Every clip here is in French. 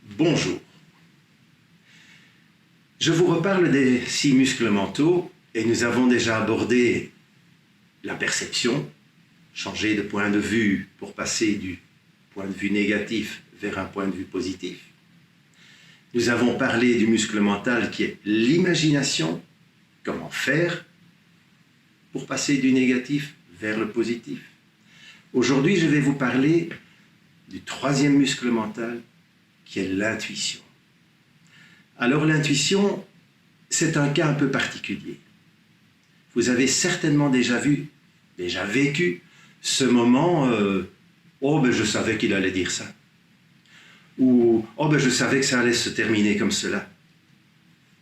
Bonjour. Je vous reparle des 6 muscles mentaux et nous avons déjà abordé la perception, changer de point de vue pour passer du point de vue négatif vers un point de vue positif. Nous avons parlé du muscle mental qui est l'imagination, comment faire pour passer du négatif vers le positif. Aujourd'hui, je vais vous parler du 3e muscle mental qui est l'intuition. Alors l'intuition, c'est un cas un peu particulier. Vous avez certainement déjà vécu ce moment je savais qu'il allait dire ça. Ou je savais que ça allait se terminer comme cela.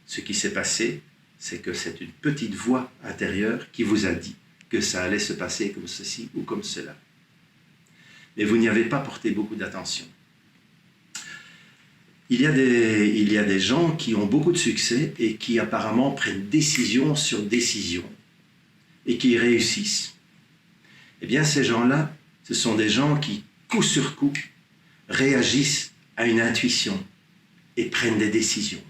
Ce qui s'est passé, c'est que c'est une petite voix intérieure qui vous a dit que ça allait se passer comme ceci ou comme cela. Mais vous n'y avez pas porté beaucoup d'attention. Il y a des gens qui ont beaucoup de succès et qui apparemment prennent décision sur décision et qui réussissent. Eh bien, ces gens-là, ce sont des gens qui, coup sur coup, réagissent à une intuition et prennent des décisions.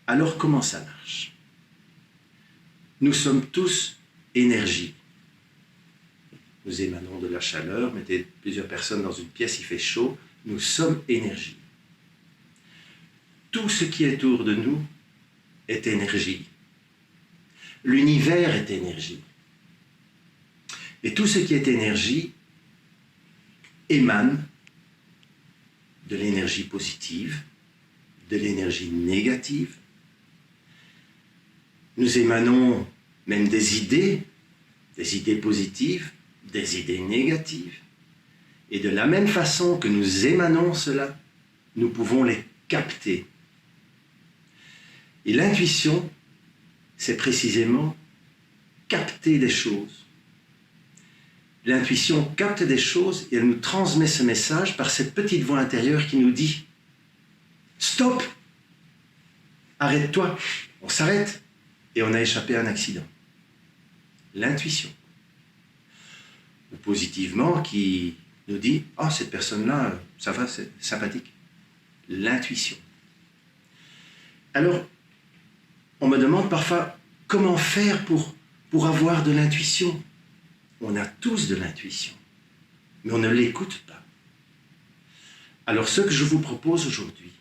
Alors, comment ça marche? Nous sommes tous énergie. Nous émanons de la chaleur, mettez plusieurs personnes dans une pièce, il fait chaud, nous sommes énergie. Tout ce qui est autour de nous est énergie. L'univers est énergie. Et tout ce qui est énergie émane de l'énergie positive, de l'énergie négative. Nous émanons même des idées positives, des idées négatives. Et de la même façon que nous émanons cela, nous pouvons les capter. Et l'intuition, c'est précisément capter des choses. L'intuition capte des choses et elle nous transmet ce message par cette petite voix intérieure qui nous dit « Stop! Arrête-toi! On s'arrête !» et on a échappé à un accident. L'intuition. Ou positivement, qui nous dit « Ah, cette personne-là, ça va, c'est sympathique. » L'intuition. Alors, on me demande parfois comment faire pour avoir de l'intuition. On a tous de l'intuition, mais on ne l'écoute pas. Alors, ce que je vous propose aujourd'hui,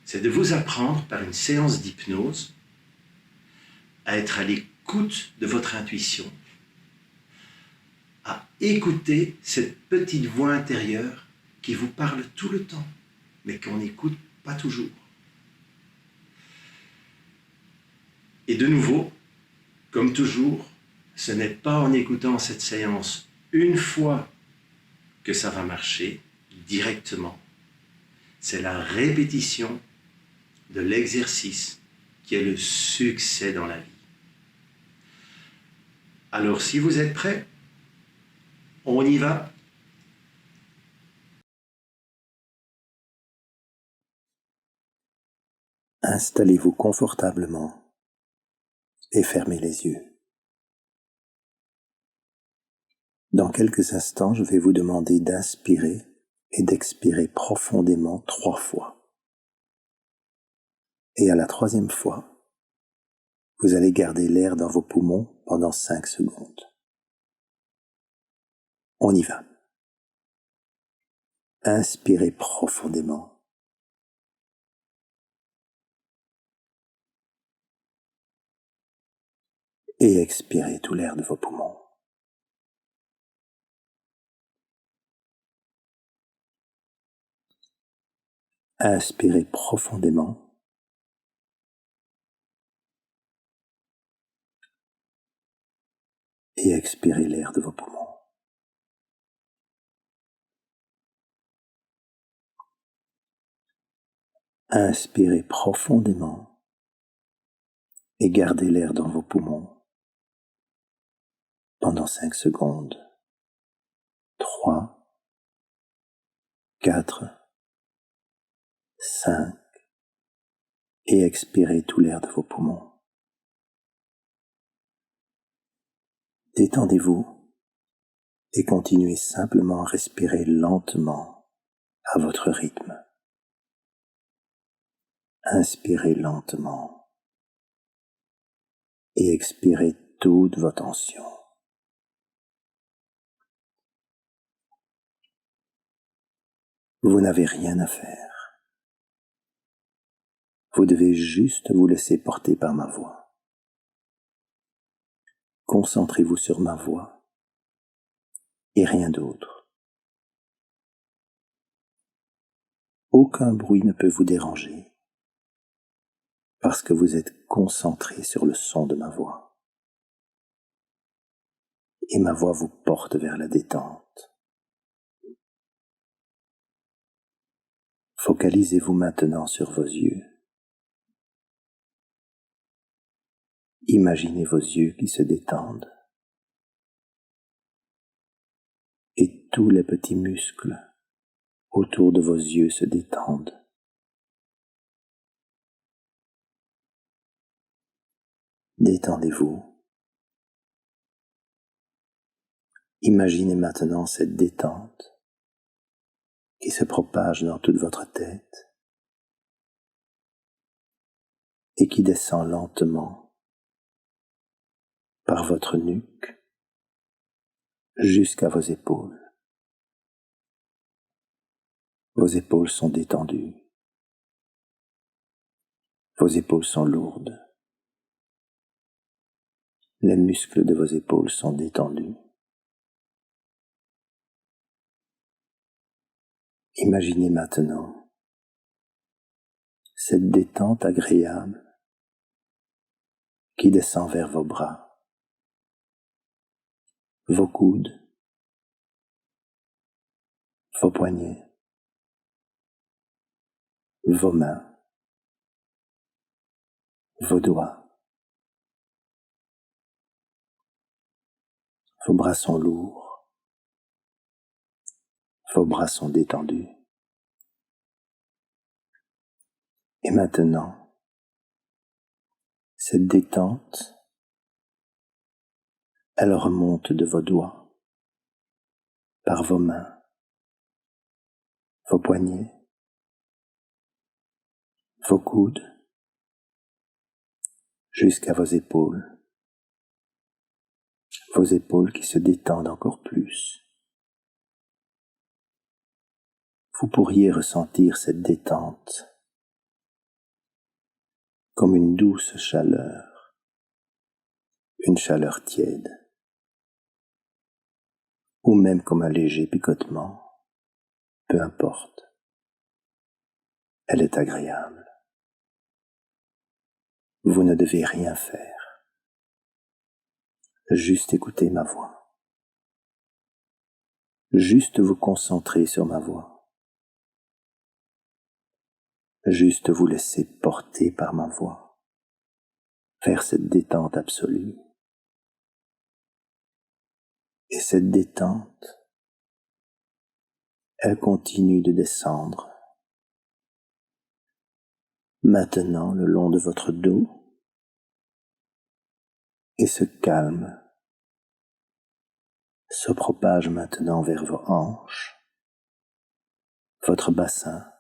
c'est de vous apprendre par une séance d'hypnose à être à l'écoute de votre intuition, à écouter cette petite voix intérieure qui vous parle tout le temps, mais qu'on n'écoute pas toujours. Et de nouveau, comme toujours, ce n'est pas en écoutant cette séance une fois que ça va marcher directement. C'est la répétition de l'exercice qui est le succès dans la vie. Alors, si vous êtes prêts, on y va. Installez-vous confortablement et fermez les yeux. Dans quelques instants, je vais vous demander d'inspirer et d'expirer profondément 3 fois. Et à la 3e fois, vous allez garder l'air dans vos poumons pendant 5 secondes. On y va. Inspirez profondément. Et expirez tout l'air de vos poumons. Inspirez profondément. Et expirez l'air de vos poumons. Inspirez profondément et gardez l'air dans vos poumons pendant 5 secondes. 3, 4, 5 et expirez tout l'air de vos poumons. Détendez-vous et continuez simplement à respirer lentement à votre rythme. Inspirez lentement et expirez toute vos tensions. Vous n'avez rien à faire. Vous devez juste vous laisser porter par ma voix. Concentrez-vous sur ma voix et rien d'autre. Aucun bruit ne peut vous déranger parce que vous êtes concentré sur le son de ma voix. Et ma voix vous porte vers la détente. Focalisez-vous maintenant sur vos yeux. Imaginez vos yeux qui se détendent et tous les petits muscles autour de vos yeux se détendent. Détendez-vous. Imaginez maintenant cette détente qui se propage dans toute votre tête et qui descend lentement par votre nuque jusqu'à vos épaules. Vos épaules sont détendues. Vos épaules sont lourdes. Les muscles de vos épaules sont détendus. Imaginez maintenant cette détente agréable qui descend vers vos bras, vos coudes, vos poignets, vos mains, vos doigts. Vos bras sont lourds, vos bras sont détendus. Et maintenant, cette détente, elle remonte de vos doigts, par vos mains, vos poignets, vos coudes, jusqu'à vos épaules qui se détendent encore plus. Vous pourriez ressentir cette détente comme une douce chaleur, une chaleur tiède, ou même comme un léger picotement, peu importe. Elle est agréable. Vous ne devez rien faire, juste écouter ma voix, juste vous concentrer sur ma voix, juste vous laisser porter par ma voix, vers cette détente absolue. Et cette détente, elle continue de descendre. Maintenant le long de votre dos et se calme, se propage maintenant vers vos hanches, votre bassin,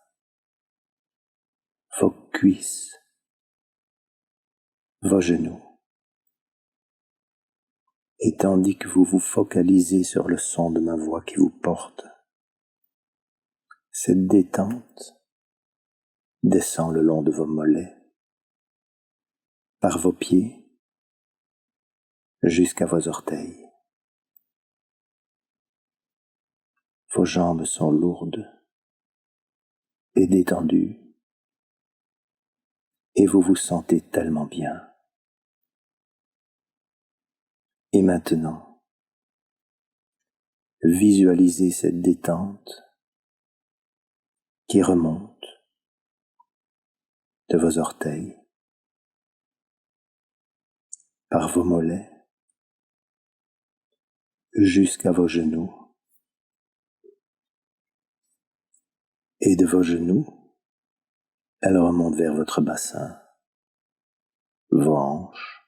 vos cuisses, vos genoux. Et tandis que vous vous focalisez sur le son de ma voix qui vous porte, cette détente descend le long de vos mollets, par vos pieds, jusqu'à vos orteils. Vos jambes sont lourdes et détendues, et vous vous sentez tellement bien. Et maintenant, visualisez cette détente qui remonte de vos orteils, par vos mollets, jusqu'à vos genoux, et de vos genoux, elle remonte vers votre bassin, vos hanches,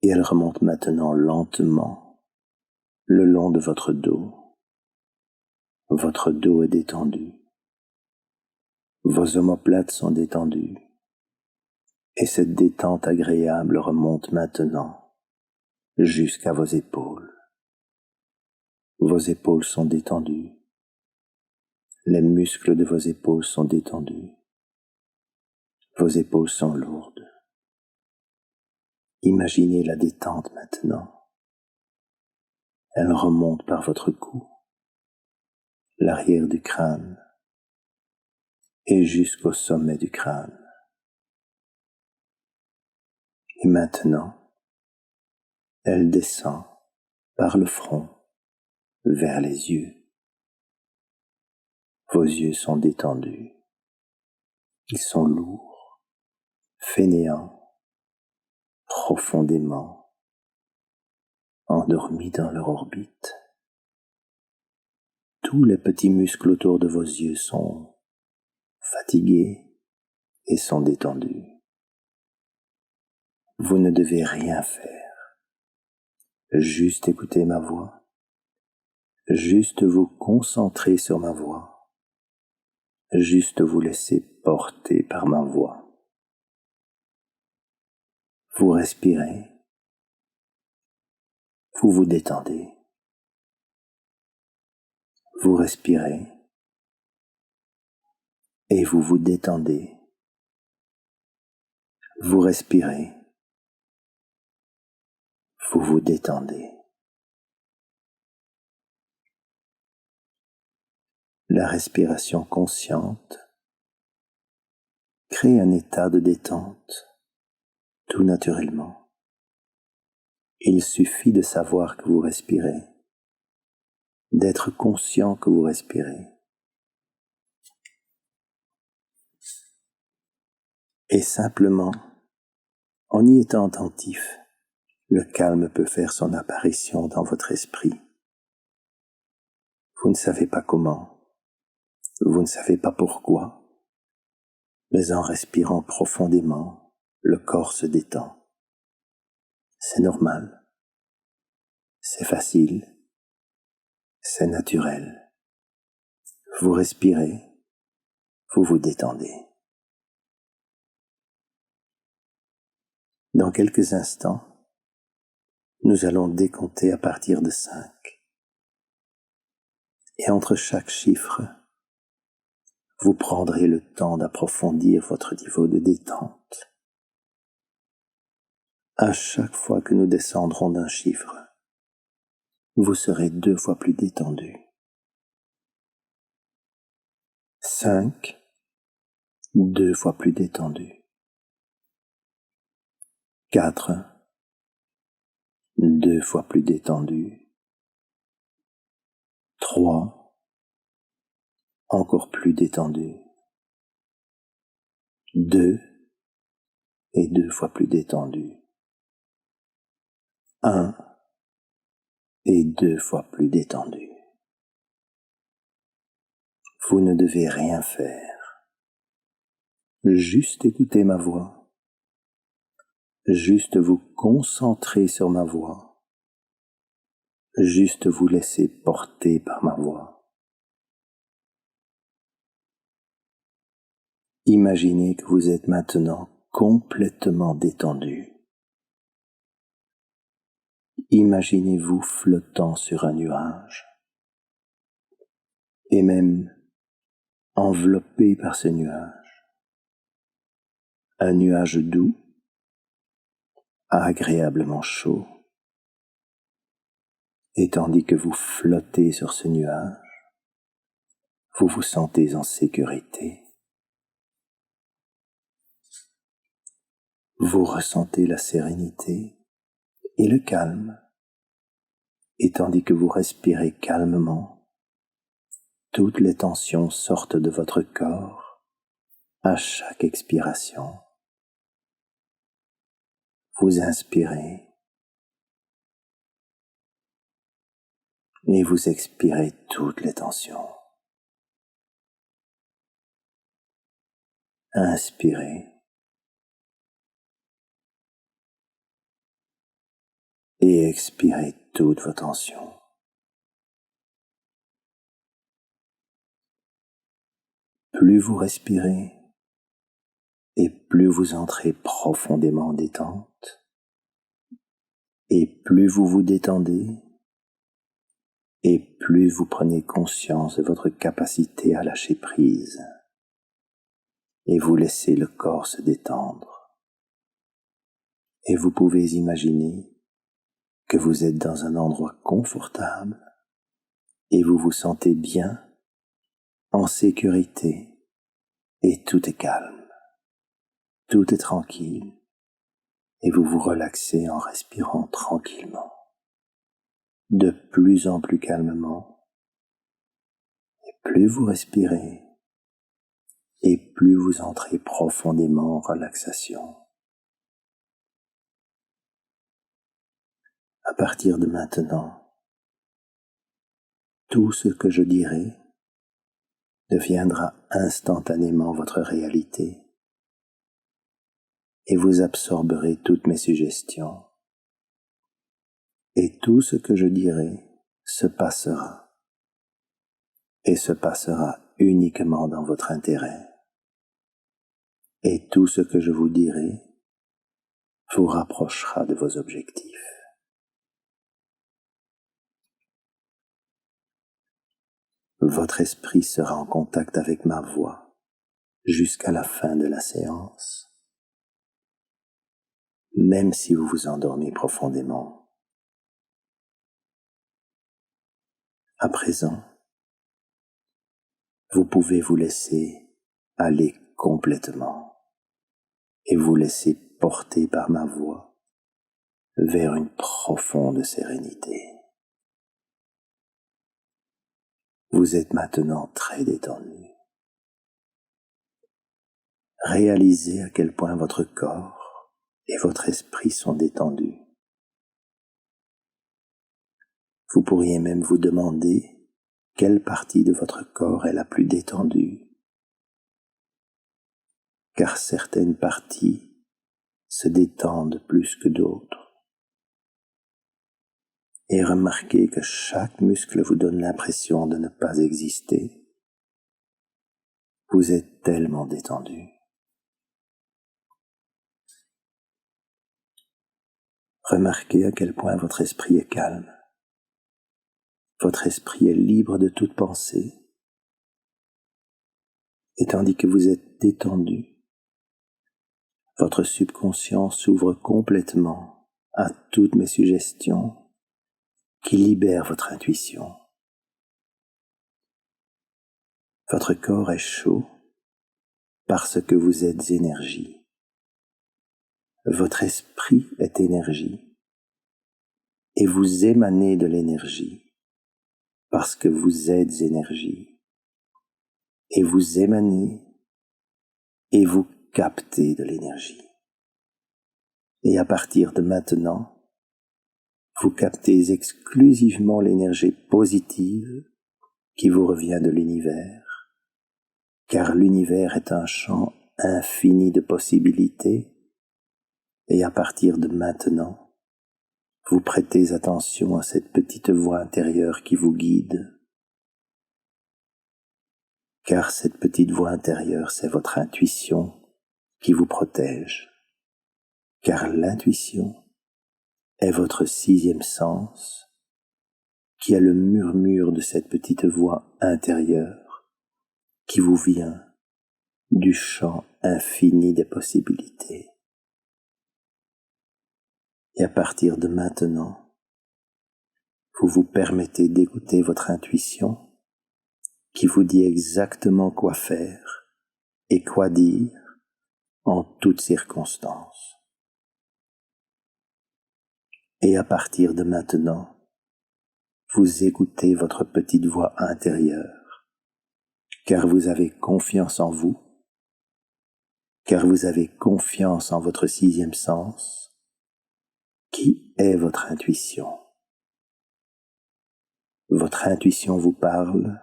et elle remonte maintenant lentement le long de votre dos, Votre dos est détendu. Vos omoplates sont détendues. Et cette détente agréable remonte maintenant jusqu'à vos épaules. Vos épaules sont détendues. Les muscles de vos épaules sont détendus. Vos épaules sont lourdes. Imaginez la détente maintenant. Elle remonte par votre cou, l'arrière du crâne et jusqu'au sommet du crâne. Et maintenant, elle descend par le front vers les yeux. Vos yeux sont détendus. Ils sont lourds, fainéants, profondément endormis dans leur orbite. Tous les petits muscles autour de vos yeux sont fatigués et sont détendus. Vous ne devez rien faire, juste écouter ma voix, juste vous concentrer sur ma voix, juste vous laisser porter par ma voix. Vous respirez, vous vous détendez, vous respirez et vous vous détendez, vous respirez, vous vous détendez. La respiration consciente crée un état de détente tout naturellement. Il suffit de savoir que vous respirez, d'être conscient que vous respirez. Et simplement, en y étant attentif, le calme peut faire son apparition dans votre esprit. Vous ne savez pas comment, vous ne savez pas pourquoi, mais en respirant profondément, le corps se détend. C'est normal, c'est facile, c'est naturel. Vous respirez, vous vous détendez. Dans quelques instants, nous allons décompter à partir de 5. Et entre chaque chiffre, vous prendrez le temps d'approfondir votre niveau de détente. À chaque fois que nous descendrons d'un chiffre, vous serez 2 fois plus détendu. 5, 2 fois plus détendu. 4, 2 fois plus détendu. 3, encore plus détendu. 2 et 2 fois plus détendu. 1 et 2 fois plus détendu. Vous ne devez rien faire. Juste écouter ma voix. Juste vous concentrer sur ma voix. Juste vous laisser porter par ma voix. Imaginez que vous êtes maintenant complètement détendu. Imaginez-vous flottant sur un nuage et même enveloppé par ce nuage. Un nuage doux, agréablement chaud. Et tandis que vous flottez sur ce nuage, vous vous sentez en sécurité. Vous ressentez la sérénité et le calme. Et tandis que vous respirez calmement, toutes les tensions sortent de votre corps à chaque expiration. Vous inspirez et vous expirez toutes les tensions. Inspirez et expirez toutes vos tensions. plus vous respirez et plus vous entrez profondément en détente, et plus vous vous détendez, et plus vous prenez conscience de votre capacité à lâcher prise, et vous laissez le corps se détendre. Et vous pouvez imaginer que vous êtes dans un endroit confortable, et vous vous sentez bien, en sécurité, et tout est calme, tout est tranquille, et vous vous relaxez en respirant tranquillement, de plus en plus calmement, et plus vous respirez, et plus vous entrez profondément en relaxation. À partir de maintenant, tout ce que je dirai deviendra instantanément votre réalité, et vous absorberez toutes mes suggestions, et tout ce que je dirai se passera, et se passera uniquement dans votre intérêt, et tout ce que je vous dirai vous rapprochera de vos objectifs. Votre esprit sera en contact avec ma voix jusqu'à la fin de la séance, même si vous vous endormez profondément. À présent, vous pouvez vous laisser aller complètement et vous laisser porter par ma voix vers une profonde sérénité. Vous êtes maintenant très détendu. Réalisez à quel point votre corps et votre esprit sont détendus. Vous pourriez même vous demander quelle partie de votre corps est la plus détendue, car certaines parties se détendent plus que d'autres. Et remarquez que chaque muscle vous donne l'impression de ne pas exister. Vous êtes tellement détendu. Remarquez à quel point votre esprit est calme. Votre esprit est libre de toute pensée. Et tandis que vous êtes détendu, votre subconscient s'ouvre complètement à toutes mes suggestions qui libèrent votre intuition. Votre corps est chaud parce que vous êtes énergie. Votre esprit est énergie et vous émanez de l'énergie parce que vous êtes énergie. Et vous émanez et vous captez de l'énergie. Et à partir de maintenant, vous captez exclusivement l'énergie positive qui vous revient de l'univers, car l'univers est un champ infini de possibilités, et à partir de maintenant, vous prêtez attention à cette petite voix intérieure qui vous guide, car cette petite voix intérieure, c'est votre intuition qui vous protège, car l'intuition est votre sixième sens qui est le murmure de cette petite voix intérieure qui vous vient du champ infini des possibilités. Et à partir de maintenant, vous vous permettez d'écouter votre intuition qui vous dit exactement quoi faire et quoi dire en toutes circonstances. Et à partir de maintenant, vous écoutez votre petite voix intérieure, car vous avez confiance en vous, car vous avez confiance en votre sixième sens, qui est votre intuition. Votre intuition vous parle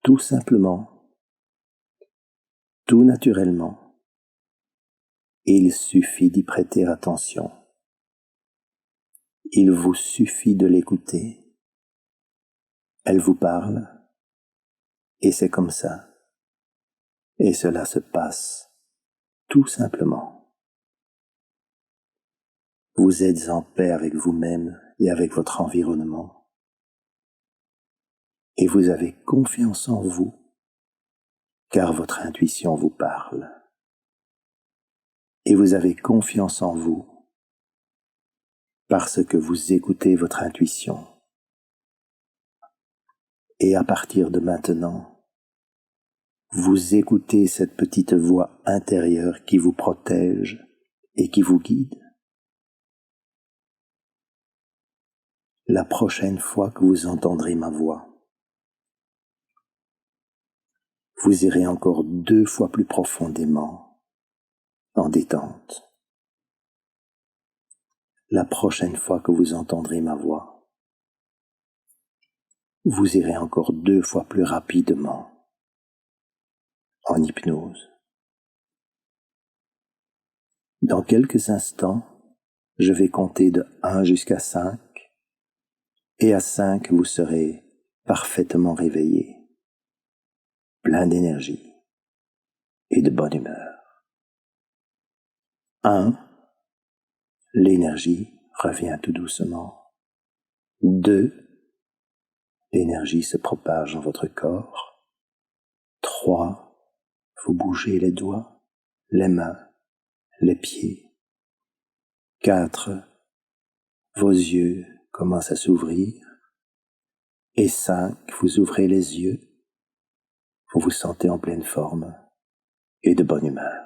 tout simplement, tout naturellement. Il suffit d'y prêter attention. Il vous suffit de l'écouter. Elle vous parle, et c'est comme ça Et cela se passe tout simplement. Vous êtes en paix avec vous-même et avec votre environnement. Et vous avez confiance en vous, car votre intuition vous parle. Et vous avez confiance en vous, parce que vous écoutez votre intuition. Et à partir de maintenant, vous écoutez cette petite voix intérieure qui vous protège et qui vous guide. La prochaine fois que vous entendrez ma voix, vous irez encore 2 fois plus profondément en détente. La prochaine fois que vous entendrez ma voix, vous irez encore 2 fois plus rapidement en hypnose. Dans quelques instants, je vais compter de 1 jusqu'à 5, et à 5, vous serez parfaitement réveillé, plein d'énergie et de bonne humeur. 1, l'énergie revient tout doucement. 2, l'énergie se propage dans votre corps. 3, vous bougez les doigts, les mains, les pieds. 4, vos yeux commencent à s'ouvrir. Et 5, vous ouvrez les yeux, vous vous sentez en pleine forme et de bonne humeur.